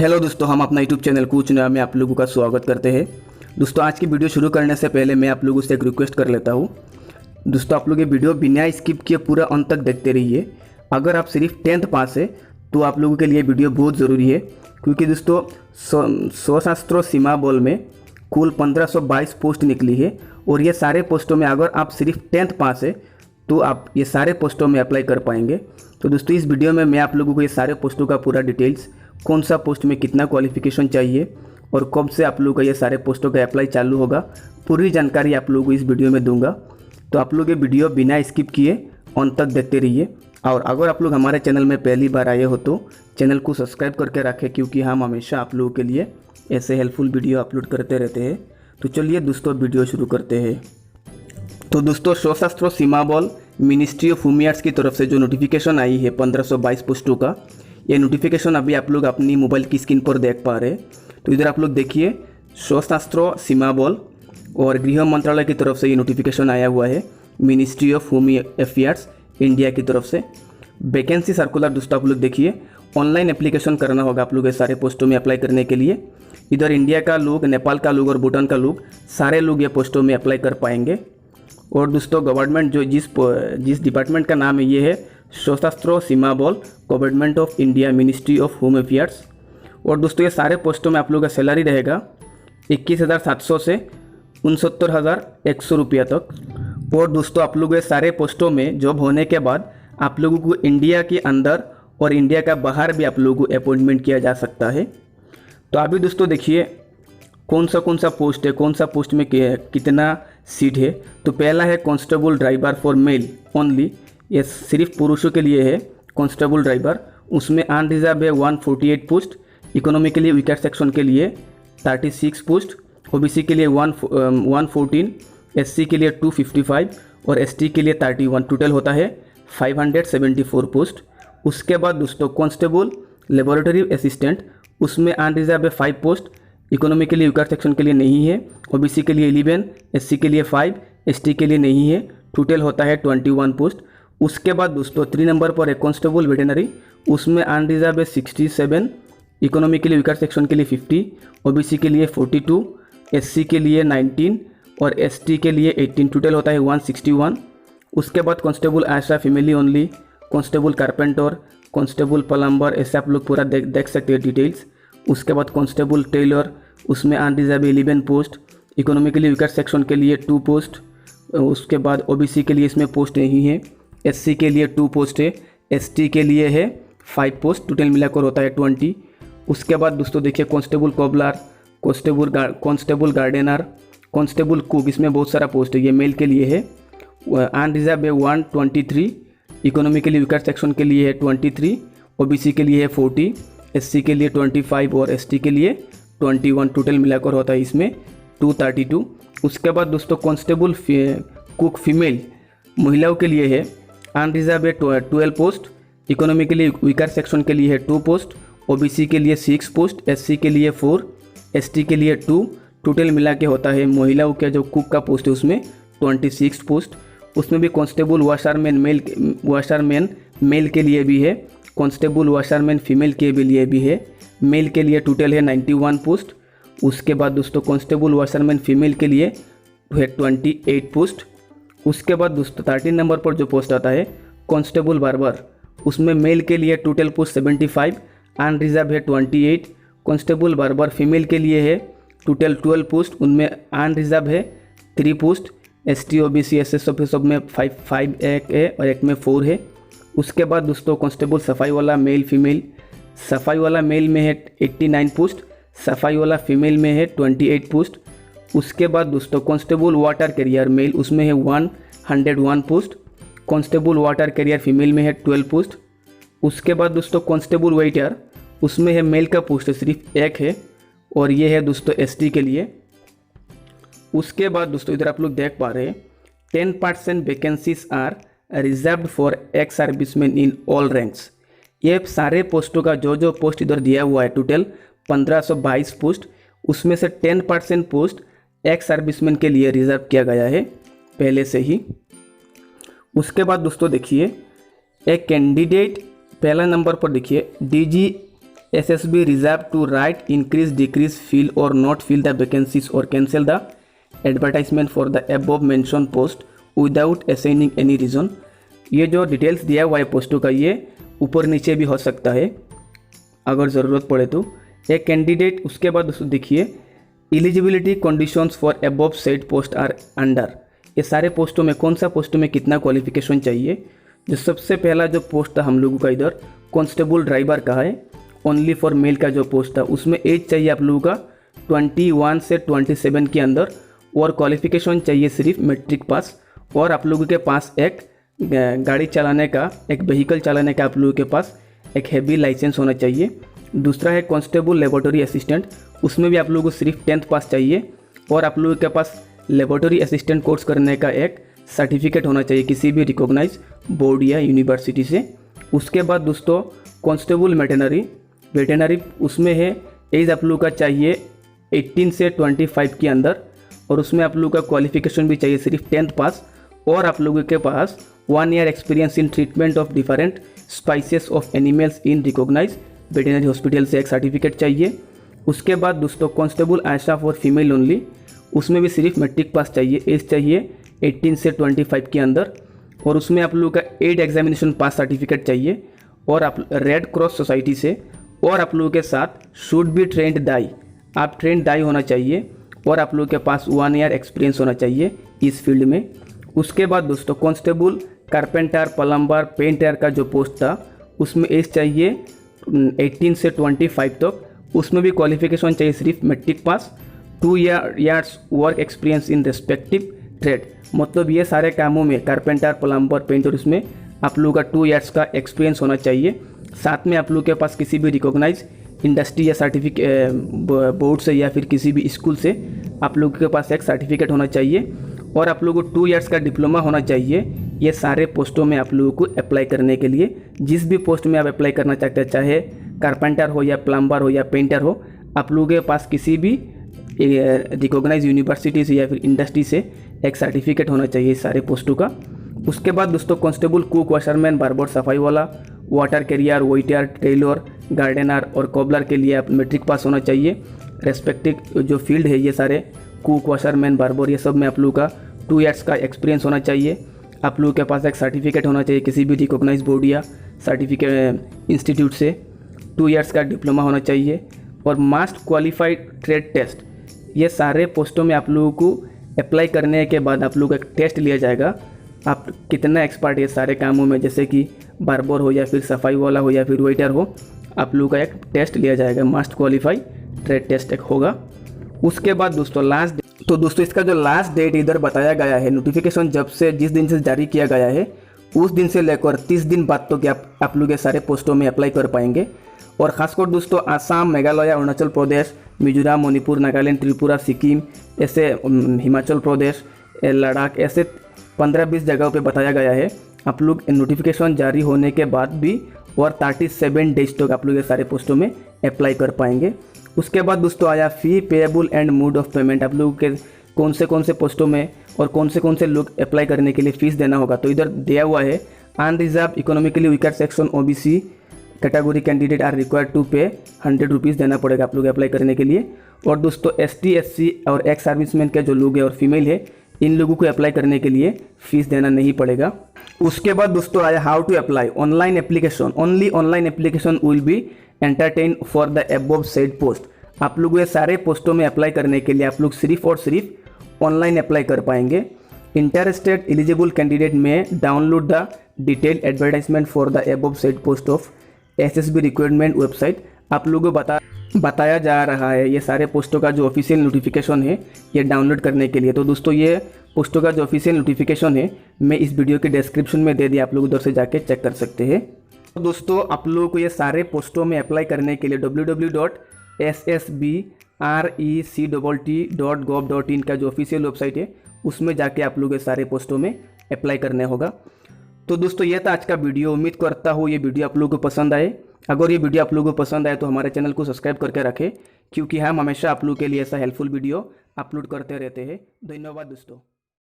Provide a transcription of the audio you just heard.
Hello दोस्तों, हम अपना यूट्यूब चैनल कूच नया में आप लोगों का स्वागत करते हैं। दोस्तों, आज की वीडियो शुरू करने से पहले मैं आप लोगों से एक रिक्वेस्ट कर लेता हूँ। दोस्तों, आप लोग ये वीडियो बिना स्किप किए पूरा अंत तक देखते रहिए। अगर आप सिर्फ 10th पास है तो आप लोगों के लिए वीडियो बहुत ज़रूरी है, क्योंकि दोस्तों सशस्त्र सीमा बल में कुल 1522 पोस्ट निकली है और ये सारे पोस्टों में अगर आप सिर्फ 10th पास है तो आप ये सारे पोस्टों में अप्लाई कर पाएंगे। तो दोस्तों, इस वीडियो में मैं आप लोगों को ये सारे पोस्टों का पूरा डिटेल्स, कौन सा पोस्ट में कितना क्वालिफिकेशन चाहिए और कब से आप लोगों का ये सारे पोस्टों का अप्लाई चालू होगा, पूरी जानकारी आप लोगों को इस वीडियो में दूंगा। तो आप लोग ये वीडियो बिना स्किप किए अंत तक देखते रहिए। और अगर आप लोग हमारे चैनल में पहली बार आए हो तो चैनल को सब्सक्राइब करके रखें, क्योंकि हम हमेशा आप लोगों के लिए ऐसे हेल्पफुल वीडियो अपलोड करते रहते हैं। तो चलिए दोस्तों, वीडियो शुरू करते हैं। तो दोस्तों, सशस्त्र सीमा बल मिनिस्ट्री ऑफ होम अफेयर्स की तरफ से जो नोटिफिकेशन आई है 1522 पोस्टों का, ये नोटिफिकेशन अभी आप लोग अपनी मोबाइल की स्क्रीन पर देख पा रहे हैं। तो इधर आप लोग देखिए, सशस्त्र सीमा बल और गृह मंत्रालय की तरफ से ये नोटिफिकेशन आया हुआ है, ministry of home affairs India की तरफ से। वैकेंसी सर्कुलर दोस्तों आप लोग देखिए, ऑनलाइन एप्लीकेशन करना होगा आप लोग ये सारे पोस्टों में अप्लाई करने के लिए। इधर इंडिया का लोग, नेपाल का लोग और भूटान का लोग, सारे लोग ये पोस्टों में अप्लाई कर पाएंगे। और दोस्तों, गवर्नमेंट जो जिस डिपार्टमेंट का नाम है ये है सशस्त्र सीमा बल, government of India, ministry of home affairs. और दोस्तों, ये सारे पोस्टों में आप लोगों का सैलरी रहेगा 21,700 से 69,100 रुपया तक। और दोस्तों, आप लोग ये सारे पोस्टों में जॉब होने के बाद आप लोगों को इंडिया के अंदर और इंडिया का बाहर भी आप लोगों को अपॉइंटमेंट किया जा सकता है। तो अभी दोस्तों देखिए कौन सा पोस्ट है, कौन सा पोस्ट में कितना सीट है। तो पहला है constable driver for male only, ये सिर्फ पुरुषों के लिए है कांस्टेबल ड्राइवर। उसमें अनरिजर्व है 148 पोस्ट, इकोनॉमिकली वीकर सेक्शन के लिए 36 पोस्ट, ओबीसी के लिए 114, एससी के लिए 255 और एसटी के लिए 31। टोटल होता है 574 पोस्ट। उसके बाद दोस्तों, कांस्टेबल लेबोरेटरी असिस्टेंट, उसमें अनरिजर्व है 5 पोस्ट, इकोनॉमिकली वीकर सेक्शन के लिए नहीं है, ओबीसी के लिए 11, एससी के लिए 5, एसटी के लिए नहीं है। टोटल होता है 21 पोस्ट। उसके बाद दोस्तों 3 नंबर पर है कांस्टेबल वेटनरी, उसमें अनरिजर्व है 67, इकोनॉमिकली वीकर सेक्शन के लिए 50, ओबीसी के लिए 42, एससी के लिए 19 और एसटी के लिए 18। टोटल होता है 161। उसके बाद constable Asha female only, constable carpenter, constable plumber, ऐसे आप लोग पूरा देख सकते हैं डिटेल्स। उसके बाद कांस्टेबल टेलर, उसमें unreserve 11 post, economically weaker section के लिए 2 पोस्ट। उसके बाद ओबीसी के लिए इसमें पोस्ट नहीं है, एससी के लिए 2 पोस्ट है, एसटी के लिए है 5 पोस्ट। टोटल मिलाकर होता है 20। उसके बाद दोस्तों देखिए, constable cobbler, constable gardener, constable cook, इसमें बहुत सारा पोस्ट है, ये मेल के लिए है। अनरिजर्व है 123, इकोनॉमिकली वीकर सेक्शन के लिए है 23, ओबीसी के लिए है 40, एससी के लिए 25 और एसटी के लिए 21। टोटल मिलाकर होता है इसमें 232। उसके बाद दोस्तों, कांस्टेबल कुक फीमेल महिलाओं के लिए है, अनरिजर्व है 12 पोस्ट, इकोनॉमिकली वीकर सेक्शन के लिए है 2 पोस्ट, ओबीसी के लिए 6 पोस्ट, एससी के लिए 4, एसटी के लिए 2। टोटल मिला के होता है महिलाओं के जो कुक का पोस्ट है उसमें 26 पोस्ट। उसमें भी कांस्टेबल वाशरमैन मेल के लिए भी है, कांस्टेबल वाशरमैन फीमेल के भी लिए भी है। मेल के लिए टोटल है 91 पोस्ट। उसके बाद दोस्तों, कांस्टेबल वाशरमैन फीमेल के लिए है 28 पोस्ट। उसके बाद दोस्तों 13 नंबर पर जो पोस्ट आता है कांस्टेबल बार्बर, उसमें मेल के लिए टोटल पोस्ट 75, अनरिजर्व है 28। कांस्टेबल बार्बर फीमेल के लिए है टोटल 12 पोस्ट, उनमें अनरिजर्व है 3 पोस्ट। एसटी, ओबीसी, एसएस सब में 5 एक है और एक में 4 है। उसके बाद दोस्तों, कांस्टेबल सफाई वाला मेल फीमेल, सफाई वाला मेल में है 89 पोस्ट, सफाई वाला फीमेल में है 28 पोस्ट। उसके बाद दोस्तों, कांस्टेबल वाटर कैरियर मेल, उसमें है 101 post, constable water carrier female में है 12 पोस्ट। उसके बाद दोस्तों, कांस्टेबल वेटर, उसमें है मेल का पोस्ट सिर्फ 1 है और ये है दोस्तों एसटी के लिए। उसके बाद दोस्तों इधर आप लोग देख पा रहे हैं 10% vacancies are reserved for ex serviceman in all ranks. ये सारे पोस्टों का जो पोस्ट इधर दिया हुआ है, टोटल 1522 पोस्ट, उसमें से 10% पोस्ट एक्स सर्विसमैन के लिए रिजर्व किया गया है पहले से ही। उसके बाद दोस्तों देखिए, एक कैंडिडेट पहला नंबर पर देखिए, DG SSB reserved to write, increase, decrease, fill or not fill the vacancies or cancel the advertisement for the above mentioned post without assigning any reason। ये जो डिटेल्स दिया हुआ है पोस्टों का, ये ऊपर नीचे भी हो सकता है अगर ज़रूरत पड़े तो। एक कैंडिडेट, उसके बाद दोस्तों देखिए eligibility conditions for above said post are under. ये सारे पोस्टों में कौन सा पोस्ट में कितना क्वालिफिकेशन चाहिए। जो सबसे पहला जो पोस्ट था हम लोगों का इधर कांस्टेबल ड्राइवर का है, ओनली फॉर मेल का जो पोस्ट था, उसमें एज चाहिए आप लोगों का 21 से 27 के अंदर और क्वालिफिकेशन चाहिए सिर्फ मैट्रिक पास। और आप लोगों के पास एक गाड़ी चलाने का, एक व्हीकल चलाने का आप लोगों के पास एक हैवी लाइसेंस होना चाहिए। दूसरा है कांस्टेबल लेबोरेटरी असिस्टेंट, उसमें भी आप लोगों को सिर्फ 10th पास चाहिए और आप लोगों के पास लेबोरेटरी असिस्टेंट कोर्स करने का एक सर्टिफिकेट होना चाहिए किसी भी रिकॉग्नाइज बोर्ड या यूनिवर्सिटी से। उसके बाद दोस्तों कांस्टेबल वेटनरी, उसमें है एज आप लोगों का चाहिए 18 से 25 के अंदर और उसमें आप लोगों का क्वालिफिकेशन भी चाहिए सिर्फ 10th पास और आप लोगों के पास 1 year experience in treatment of different spices of animals in recognise veterinary hospital से एक सर्टिफिकेट चाहिए। उसके बाद दोस्तों constable Asha for female only, उसमें भी सिर्फ मैट्रिक पास चाहिए, एज चाहिए 18 से 25 के अंदर और उसमें आप लोगों का 8 एग्जामिनेशन पास सर्टिफिकेट चाहिए और आप रेड क्रॉस सोसाइटी से। और आप लोगों के साथ शुड बी ट्रेंड दाई, आप ट्रेंड दाई होना चाहिए और आप लोगों के पास 1 ईयर एक्सपीरियंस होना चाहिए इस फील्ड में। उसके बाद दोस्तों कांस्टेबल कारपेंटर प्लम्बर पेंटर का जो पोस्ट था उसमें एज चाहिए 18 से 25 तक, उसमें भी क्वालिफिकेशन चाहिए सिर्फ matric pass, 2 years work experience in respective trade. मतलब ये सारे कामों में कारपेंटर प्लम्बर पेंटर, उसमें आप लोगों का 2 ईयर्स का एक्सपीरियंस होना चाहिए। साथ में आप लोगों के पास किसी भी रिकॉग्नाइज इंडस्ट्री या सर्टिफिकेट बोर्ड से या फिर किसी भी स्कूल से आप लोगों के पास एक सर्टिफिकेट होना चाहिए और आप लोगों को 2 ईयर्स का डिप्लोमा होना चाहिए। ये सारे पोस्टों में आप लोगों को अप्लाई करने के लिए, जिस भी पोस्ट में आप अप्लाई करना चाहते हैं, चाहे कारपेंटर हो या प्लम्बर हो या पेंटर हो, आप लोगों के पास किसी भी रिकॉग्नाइज यूनिवर्सिटी से या फिर इंडस्ट्री से एक सर्टिफिकेट होना चाहिए इस सारे पोस्टों का। उसके बाद दोस्तों कांस्टेबल कुक वाशरमैन बार्बर सफाई वाला, water carrier waiter tailor gardener और कोबलर के लिए आप मैट्रिक पास होना चाहिए। रेस्पेक्टिव जो फील्ड है ये सारे कुक वाशरमैन बार्बर, ये सब में आप लोगों का 2 ईयर्स का एक्सपीरियंस होना चाहिए। आप लोगों के पास एक सर्टिफिकेट होना चाहिए किसी भी रिकॉग्नाइज बोर्ड या सर्टिफिकेट इंस्टीट्यूट से, 2 ईयर्स का डिप्लोमा होना चाहिए और मास्ट क्वालिफाइड ट्रेड टेस्ट। ये सारे पोस्टों में आप लोगों को अप्लाई करने के बाद आप लोगों का एक टेस्ट लिया जाएगा, आप कितना एक्सपर्ट है सारे कामों में, जैसे कि बार्बर हो या फिर सफाई वाला हो या फिर वेटर हो, आप लोगों का एक टेस्ट लिया जाएगा, मास्ट क्वालिफाई ट्रेड टेस्ट एक होगा। उसके बाद दोस्तों तो दोस्तों इसका जो लास्ट डेट इधर बताया गया है, नोटिफिकेशन जब से जिस दिन से जारी किया गया है उस दिन से लेकर 30 दिन बाद तो क्या आप लोग ये सारे पोस्टों में अप्लाई कर पाएंगे। और ख़ासकर दोस्तों आसाम, मेघालय, अरुणाचल प्रदेश, मिजोरम, मणिपुर, नागालैंड, त्रिपुरा, सिक्किम, ऐसे हिमाचल प्रदेश, लद्दाख, ऐसे 15-20 जगहों पे बताया गया है। आप लोग नोटिफिकेशन जारी होने के बाद भी और 37 डेज तक आप लोग ये सारे पोस्टों में अप्लाई कर पाएंगे। उसके बाद दोस्तों आया fee payable and mode of payment, आप लोगों के कौन से पोस्टों में और कौन से लोग अप्लाई करने के लिए फ़ीस देना होगा। तो इधर दिया हुआ है unreserve economically weaker section OBC category candidate are required to pay 100 rupees देना पड़ेगा आप लोग अप्लाई करने के लिए। और दोस्तों ST SC और एक्स सर्विसमैन के जो लोग हैं और फीमेल है, इन लोगों को अप्लाई करने के लिए फ़ीस देना नहीं पड़ेगा। उसके बाद दोस्तों आया how to apply online application, only online application will be entertain for the above said post. आप लोग ये सारे पोस्टों में अप्लाई करने के लिए आप लोग सिर्फ और सिर्फ ऑनलाइन अप्लाई कर पाएंगे। इंटरेस्टेड एलिजिबल कैंडिडेट में download the detail advertisement for the above said post of SSB requirement website. आप लोगों को बताया जा रहा है ये सारे पोस्टों का जो ऑफिशियल नोटिफिकेशन है ये डाउनलोड करने के लिए। तो दोस्तों ये पोस्टों का जो ऑफिशियल नोटिफिकेशन है मैं इस वीडियो के डिस्क्रिप्शन में दे दिया, आप लोग उधर से जाके चेक कर सकते हैं। तो दोस्तों आप लोगों को ये सारे पोस्टों में अप्लाई करने के लिए www.ssbrec.gov.in का जो ऑफिशियल वेबसाइट है उसमें जाके आप लोग ये सारे पोस्टों में अप्लाई करने होगा। तो दोस्तों ये था आज का वीडियो, उम्मीद करता हूँ ये वीडियो आप लोगों को पसंद आए। अगर ये वीडियो आप लोगों को पसंद आए तो हमारे चैनल को सब्सक्राइब करके रखें, क्योंकि हम हमेशा आप लोगों के लिए ऐसा हेल्पफुल वीडियो अपलोड करते रहते हैं। धन्यवाद दोस्तों।